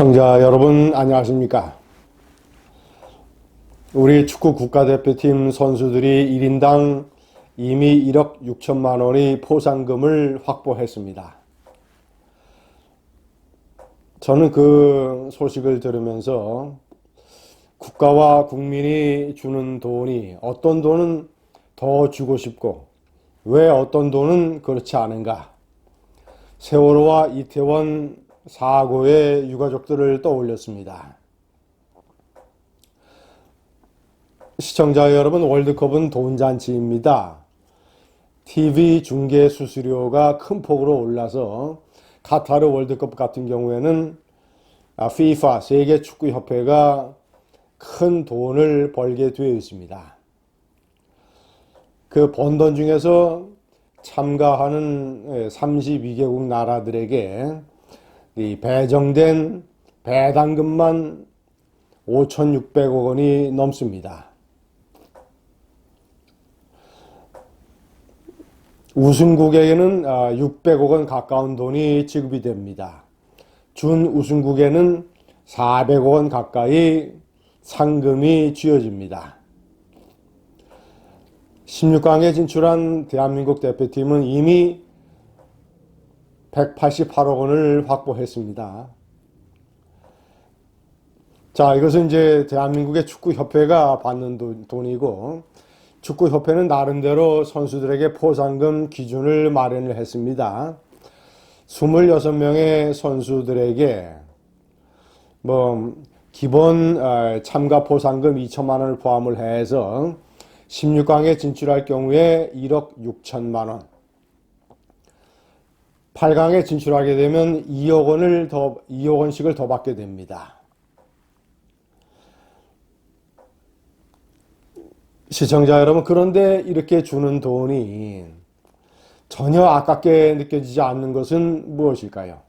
시청자 여러분 안녕하십니까? 우리 축구 국가대표팀 선수들이 1인당 이미 1억 6천만 원의 포상금을 확보했습니다. 저는 그 소식을 들으면서 국가와 국민이 주는 돈이 어떤 돈은 더 주고 싶고 왜 어떤 돈은 그렇지 않은가? 세월호와 이태원 사고의 유가족들을 떠올렸습니다. 시청자 여러분, 월드컵은 돈잔치입니다. TV 중계 수수료가 큰 폭으로 올라서 카타르 월드컵 같은 경우에는 FIFA 세계축구협회가 큰 돈을 벌게 되어 있습니다. 그 번 돈 중에서 참가하는 32개국 나라들에게 이 배정된 배당금만 5,600억 원이 넘습니다. 우승국에게는 600억 원 가까운 돈이 지급이 됩니다. 준우승국에는 400억 원 가까이 상금이 쥐어집니다. 16강에 진출한 대한민국 대표팀은 이미 188억 원을 확보했습니다. 자, 이것은 이제 대한민국의 축구협회가 받는 돈이고, 축구협회는 나름대로 선수들에게 포상금 기준을 마련을 했습니다. 26명의 선수들에게 기본 참가 포상금 2천만 원을 포함을 해서 16강에 진출할 경우에 1억 6천만 원, 8강에 진출하게 되면 2억 원씩을 더 받게 됩니다. 시청자 여러분, 그런데 이렇게 주는 돈이 전혀 아깝게 느껴지지 않는 것은 무엇일까요?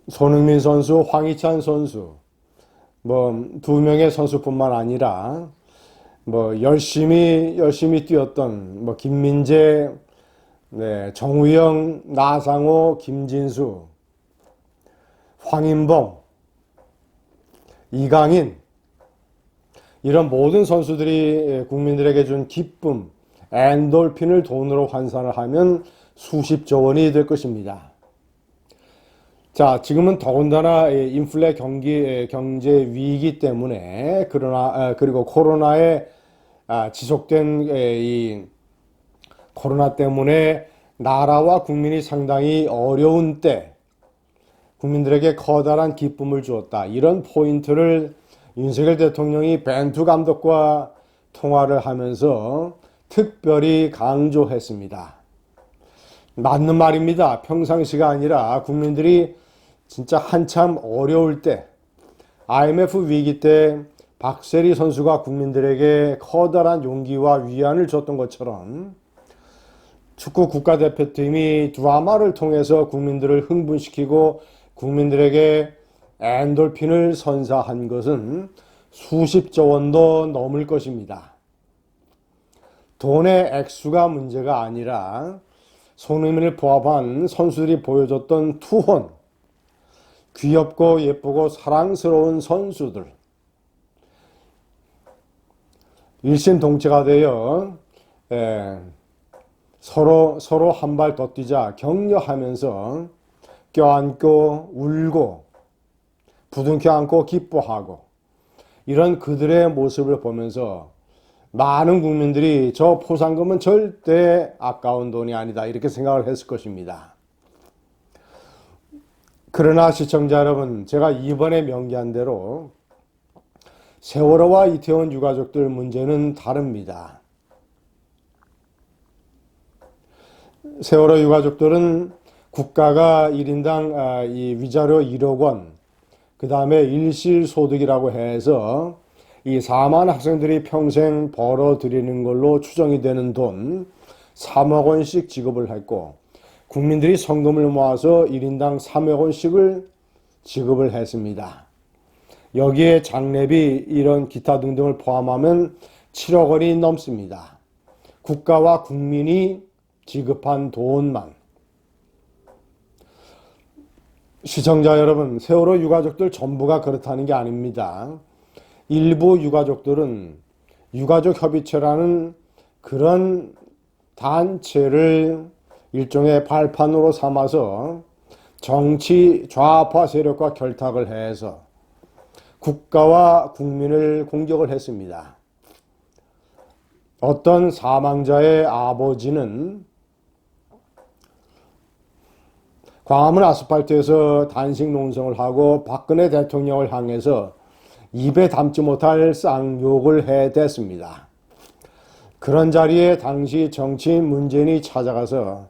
손흥민 선수, 황희찬 선수, 2명의 선수뿐만 아니라 열심히 뛰었던 김민재, 정우영, 나상호, 김진수, 황인범, 이강인, 이런 모든 선수들이 국민들에게 준 기쁨, 엔돌핀을 돈으로 환산을 하면 수십조 원이 될 것입니다. 자, 지금은 더군다나 인플레 경제 위기 때문에 그리고 코로나에 지속된 이 코로나 때문에 나라와 국민이 상당히 어려운 때 국민들에게 커다란 기쁨을 주었다. 이런 포인트를 윤석열 대통령이 벤투 감독과 통화를 하면서 특별히 강조했습니다. 맞는 말입니다. 평상시가 아니라 국민들이 진짜 한참 어려울 때, IMF 위기 때 박세리 선수가 국민들에게 커다란 용기와 위안을 줬던 것처럼 축구 국가대표팀이 드라마를 통해서 국민들을 흥분시키고 국민들에게 엔돌핀을 선사한 것은 수십조 원도 넘을 것입니다. 돈의 액수가 문제가 아니라 손흥민을 포함한 선수들이 보여줬던 투혼, 귀엽고 예쁘고 사랑스러운 선수들, 일심동체가 되어 서로 한 발 더 뛰자 격려하면서 껴안고 울고 부둥켜 안고 기뻐하고 이런 그들의 모습을 보면서 많은 국민들이 저 포상금은 절대 아까운 돈이 아니다 이렇게 생각을 했을 것입니다. 그러나 시청자 여러분, 제가 이번에 명기한 대로 세월호와 이태원 유가족들 문제는 다릅니다. 세월호 유가족들은 국가가 1인당 이 위자료 1억 원, 그 다음에 일실소득이라고 해서 이 사망한 학생들이 평생 벌어들이는 걸로 추정이 되는 돈 3억 원씩 지급을 했고, 국민들이 성금을 모아서 1인당 3억 원씩을 지급을 했습니다. 여기에 장례비 이런 기타 등등을 포함하면 7억 원이 넘습니다. 국가와 국민이 지급한 돈만. 시청자 여러분, 세월호 유가족들 전부가 그렇다는 게 아닙니다. 일부 유가족들은 유가족협의체라는 그런 단체를 일종의 발판으로 삼아서 정치 좌파 세력과 결탁을 해서 국가와 국민을 공격을 했습니다. 어떤 사망자의 아버지는 광화문 아스팔트에서 단식 농성을 하고 박근혜 대통령을 향해서 입에 담지 못할 쌍욕을 해댔습니다. 그런 자리에 당시 정치인 문재인이 찾아가서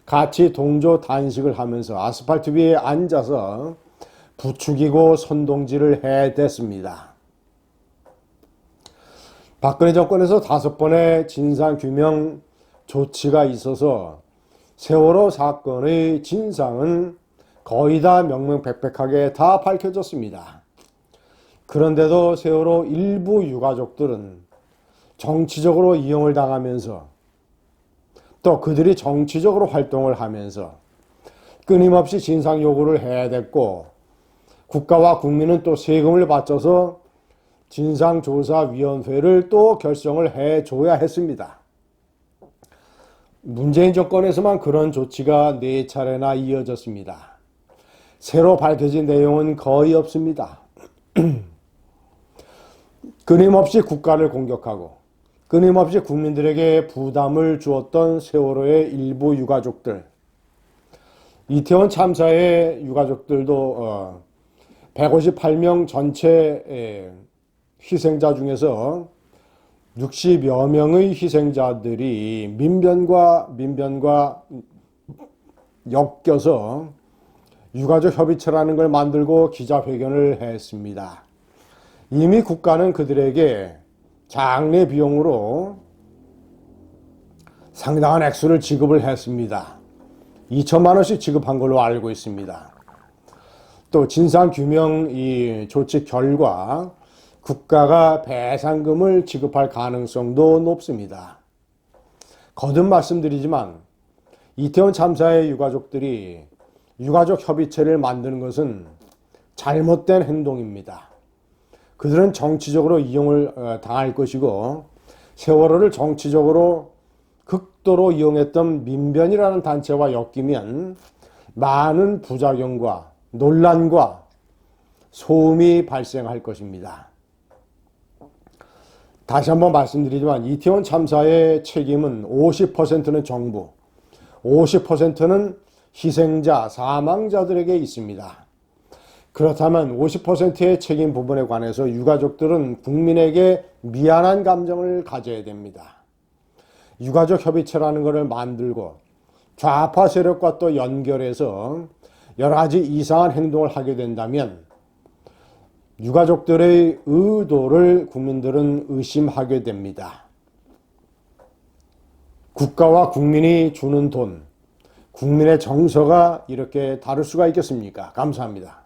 같이 동조 단식을 하면서 아스팔트 위에 앉아서 부추기고 선동질을 해댔습니다. 박근혜 정권에서 5번의 진상규명 조치가 있어서 세월호 사건의 진상은 거의 다 명명백백하게 다 밝혀졌습니다. 그런데도 세월호 일부 유가족들은 정치적으로 이용을 당하면서 또 그들이 정치적으로 활동을 하면서 끊임없이 진상 요구를 해야 됐고, 국가와 국민은 또 세금을 바쳐서 진상조사위원회를 또 결성을 해줘야 했습니다. 문재인 정권에서만 그런 조치가 4차례나 이어졌습니다. 새로 밝혀진 내용은 거의 없습니다. 끊임없이 국가를 공격하고 끊임없이 국민들에게 부담을 주었던 세월호의 일부 유가족들, 이태원 참사의 유가족들도 158명 전체 희생자 중에서 60여 명의 희생자들이 민변과 엮여서 유가족 협의체라는 걸 만들고 기자회견을 했습니다. 이미 국가는 그들에게 장례 비용으로 상당한 액수를 지급을 했습니다. 2천만 원씩 지급한 걸로 알고 있습니다. 또 진상규명 이 조치 결과 국가가 배상금을 지급할 가능성도 높습니다. 거듭 말씀드리지만 이태원 참사의 유가족들이 유가족 협의체를 만드는 것은 잘못된 행동입니다. 그들은 정치적으로 이용을 당할 것이고, 세월호를 정치적으로 극도로 이용했던 민변이라는 단체와 엮이면 많은 부작용과 논란과 소음이 발생할 것입니다. 다시 한번 말씀드리지만 이태원 참사의 책임은 50%는 정부, 50%는 희생자, 사망자들에게 있습니다. 그렇다면 50%의 책임 부분에 관해서 유가족들은 국민에게 미안한 감정을 가져야 됩니다. 유가족 협의체라는 것을 만들고 좌파 세력과 또 연결해서 여러 가지 이상한 행동을 하게 된다면 유가족들의 의도를 국민들은 의심하게 됩니다. 국가와 국민이 주는 돈, 국민의 정서가 이렇게 다를 수가 있겠습니까? 감사합니다.